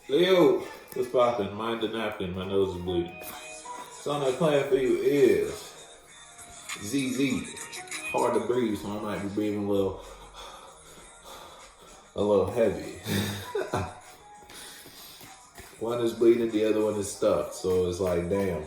Leo, what's poppin'? Mind the napkin, my nose is bleeding. Song I'm playing for you is ZZ. Hard to breathe, so I might be breathing a little heavy. One is bleeding, the other one is stuck, so it's like, damn.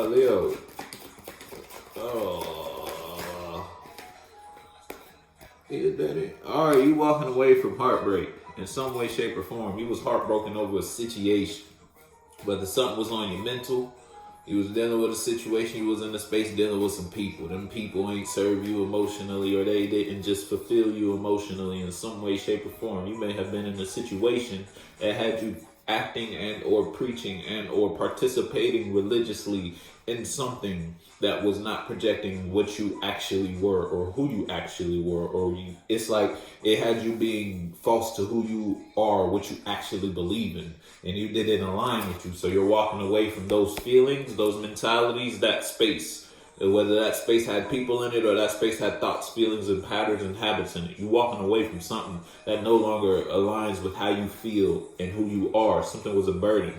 Leo. Oh. Yeah, daddy. Alright, you walking away from heartbreak in some way, shape, or form. You was heartbroken over a situation. Whether something was on your mental, you was dealing with a situation, you was in a space dealing with some people. Them people ain't serve you emotionally, or they didn't just fulfill you emotionally in some way, shape, or form. You may have been in a situation that had you acting and or preaching and or participating religiously in something that was not projecting what you actually were or who you actually were, or it's like it had you being false to who you are, what you actually believe in, and you didn't align with you. So you're walking away from those feelings, those mentalities, that space. Whether that space had people in it or that space had thoughts, feelings, and patterns and habits in it. You're walking away from something that no longer aligns with how you feel and who you are. Something was a burden.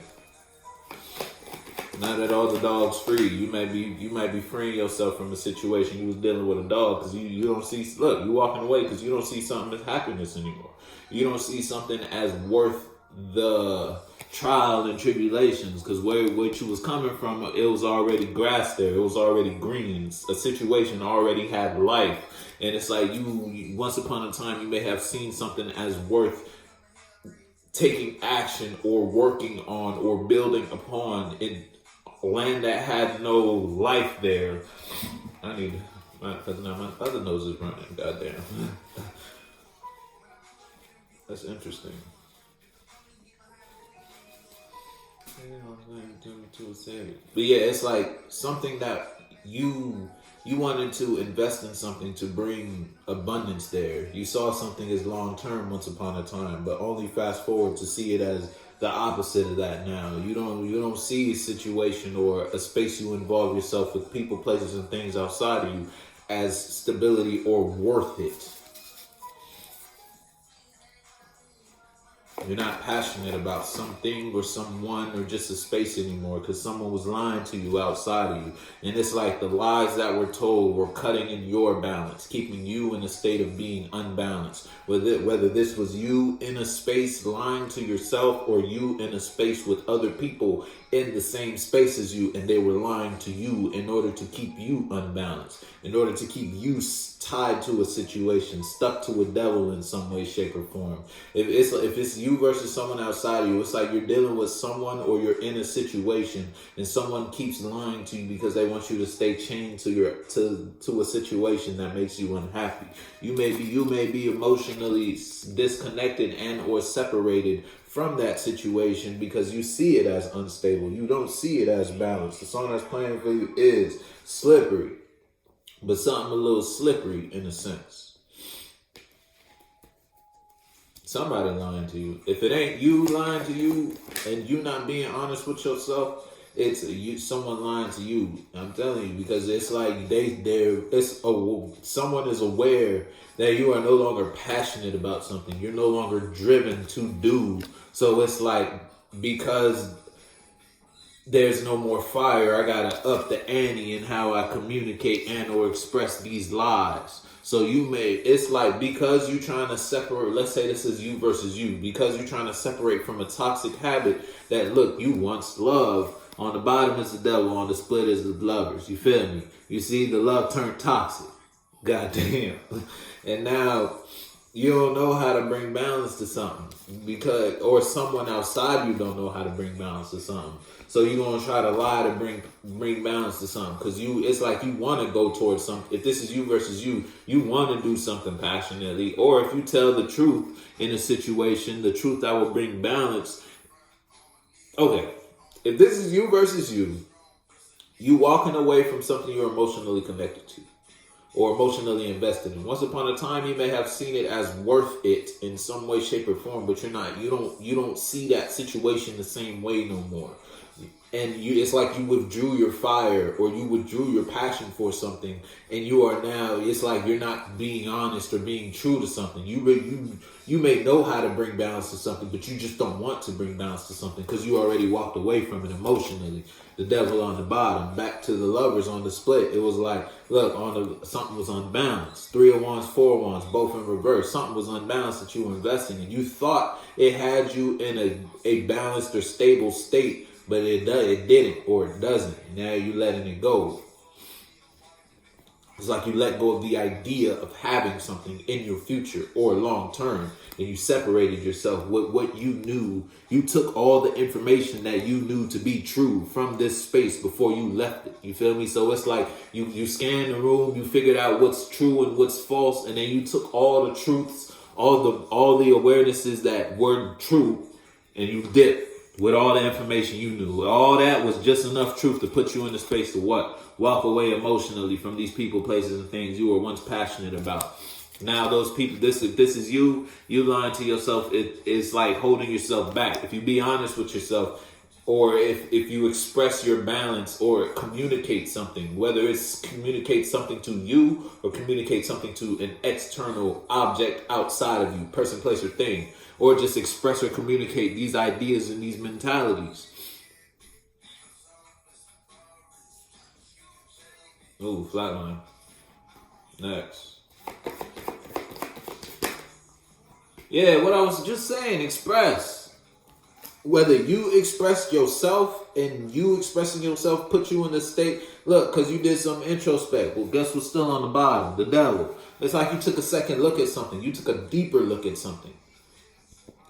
Now that all the dogs free, you might be freeing yourself from a situation you was dealing with a dog, because you don't see, look, you walking away because you don't see something as happiness anymore. You don't see something as worth the trial and tribulations, because where you was coming from, it was already grass there, it was already green, a situation already had life. And it's like you once upon a time, you may have seen something as worth taking action or working on or building upon in land that had no life there. I need, because now my other nose is running. Goddamn. That's interesting. But yeah, it's like something that you wanted to invest in something to bring abundance there. You saw something as long term once upon a time, but only fast forward to see it as the opposite of that now. You don't see a situation or a space you involve yourself with, people, places, and things outside of you, as stability or worth it. You're not passionate about something or someone or just a space anymore because someone was lying to you outside of you. And it's like the lies that were told were cutting in your balance, keeping you in a state of being unbalanced. Whether this was you in a space lying to yourself, or you in a space with other people in the same space as you, and they were lying to you in order to keep you unbalanced, in order to keep you tied to a situation, stuck to a devil in some way, shape, or form. If it's you versus someone outside of you, it's like you're dealing with someone, or you're in a situation and someone keeps lying to you because they want you to stay chained to a situation that makes you unhappy. You may be emotionally disconnected and or separated from that situation because you see it as unstable. You don't see it as balanced. The song that's playing for you is Slippery, but something a little slippery in a sense. Somebody lying to you. If it ain't you lying to you and you not being honest with yourself, it's someone lying to you. I'm telling you, because it's like someone is aware that you are no longer passionate about something. You're no longer driven to do. So it's like, because there's no more fire, I gotta up the ante in how I communicate and or express these lies. So it's like, because you're trying to separate, let's say this is you versus you, because you're trying to separate from a toxic habit that, look, you once loved. On the bottom is the devil, on the split is the lovers. You feel me? You see, the love turned toxic. Goddamn. And now you don't know how to bring balance to something, or someone outside you don't know how to bring balance to something. So you're going to try to lie to bring balance to something, because it's like you want to go towards something. If this is you versus you, you want to do something passionately. Or if you tell the truth in a situation, the truth that will bring balance, Okay, if this is you versus you walking away from something you're emotionally connected to or emotionally invested in. Once upon a time, you may have seen it as worth it in some way, shape, or form, but you're not. You don't see that situation the same way no more. And it's like you withdrew your fire or you withdrew your passion for something, and you are now. It's like you're not being honest or being true to something. You may know how to bring balance to something, but you just don't want to bring balance to something because you already walked away from it emotionally. The devil on the bottom, back to the lovers on the split. It was like, look, something was unbalanced. 3 of Wands, 4 of Wands, both in reverse. Something was unbalanced that you were investing in. You thought it had you in a balanced or stable state, but it didn't, or it doesn't. Now you're letting it go. It's like you let go of the idea of having something in your future or long term, and you separated yourself with what you knew. You took all the information that you knew to be true from this space before you left it. You feel me? So it's like you scanned the room, you figured out what's true and what's false, and then you took all the truths, all the awarenesses that were true, and you dipped with all the information you knew. All that was just enough truth to put you in the space to what? Walk away emotionally from these people, places, and things you were once passionate about. Now those people, if this is you lying to yourself, it's like holding yourself back. If you be honest with yourself, or if you express your balance or communicate something, whether it's communicate something to you or communicate something to an external object outside of you, person, place, or thing, or just express or communicate these ideas and these mentalities. Ooh, flatline. Next. Yeah, what I was just saying, express. Whether you express yourself and you expressing yourself put you in the state, look, because you did some introspect. Well, guess what's still on the bottom? The devil. It's like you took a second look at something. You took a deeper look at something.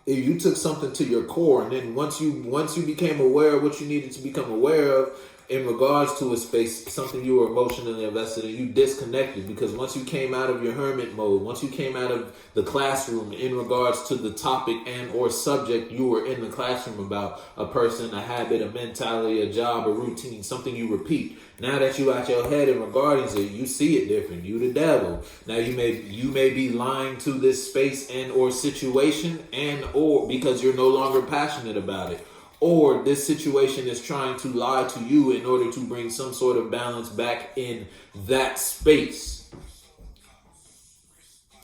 You took something to your core, and then once you became aware of what you needed to become aware of in regards to a space, something you were emotionally invested in, you disconnected, because once you came out of your hermit mode, once you came out of the classroom in regards to the topic and or subject you were in the classroom about, a person, a habit, a mentality, a job, a routine, something you repeat. Now that you out your head in regards to it, you see it different. You the devil. Now you may be lying to this space and or situation and or because you're no longer passionate about it. Or this situation is trying to lie to you in order to bring some sort of balance back in that space.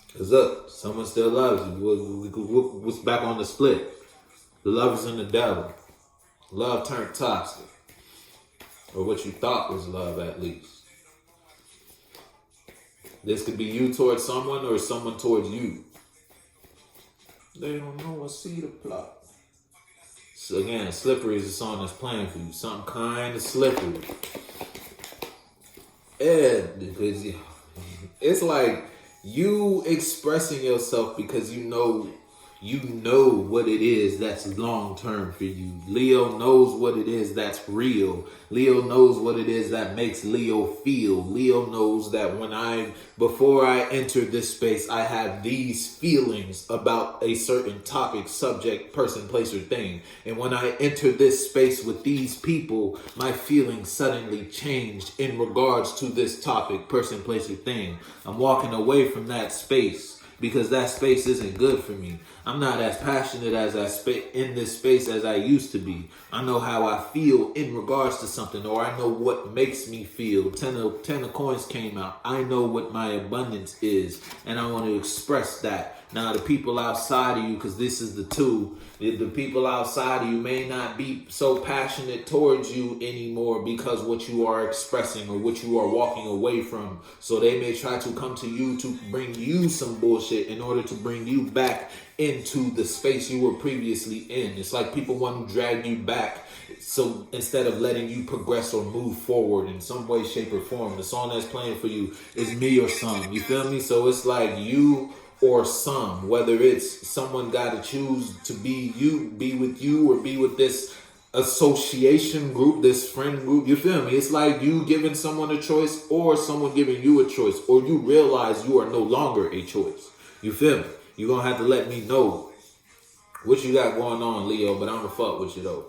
Because look, someone still loves you. What's back on the split? The lovers and the devil. Love turned toxic. Or what you thought was love, at least. This could be you towards someone or someone towards you. They don't know I see the plot. So again, slippery is a song that's playing for you. Something kind of slippery. Because it's like you expressing yourself because you know what it is that's long term for you. Leo knows what it is that's real. Leo knows what it is that makes Leo feel. Leo knows that before I enter this space, I have these feelings about a certain topic, subject, person, place, or thing. And when I enter this space with these people, my feelings suddenly changed in regards to this topic, person, place, or thing. I'm walking away from that space because that space isn't good for me. I'm not as passionate in this space as I used to be. I know how I feel in regards to something, or I know what makes me feel. 10 of coins came out. I know what my abundance is, and I want to express that. Now, the people outside of you, because this is the two, the people outside of you may not be so passionate towards you anymore because what you are expressing or what you are walking away from. So they may try to come to you to bring you some bullshit in order to bring you back into the space you were previously in. It's like people want to drag you back. So instead of letting you progress or move forward in some way, shape, or form, the song that's playing for you is me or some. You feel me? So it's like you or some, whether it's someone got to choose to be with you or be with this association group, this friend group. You feel me? It's like you giving someone a choice or someone giving you a choice, or you realize you are no longer a choice. You feel me? You're going to have to let me know what you got going on, Leo, but I'm going to fuck with you though.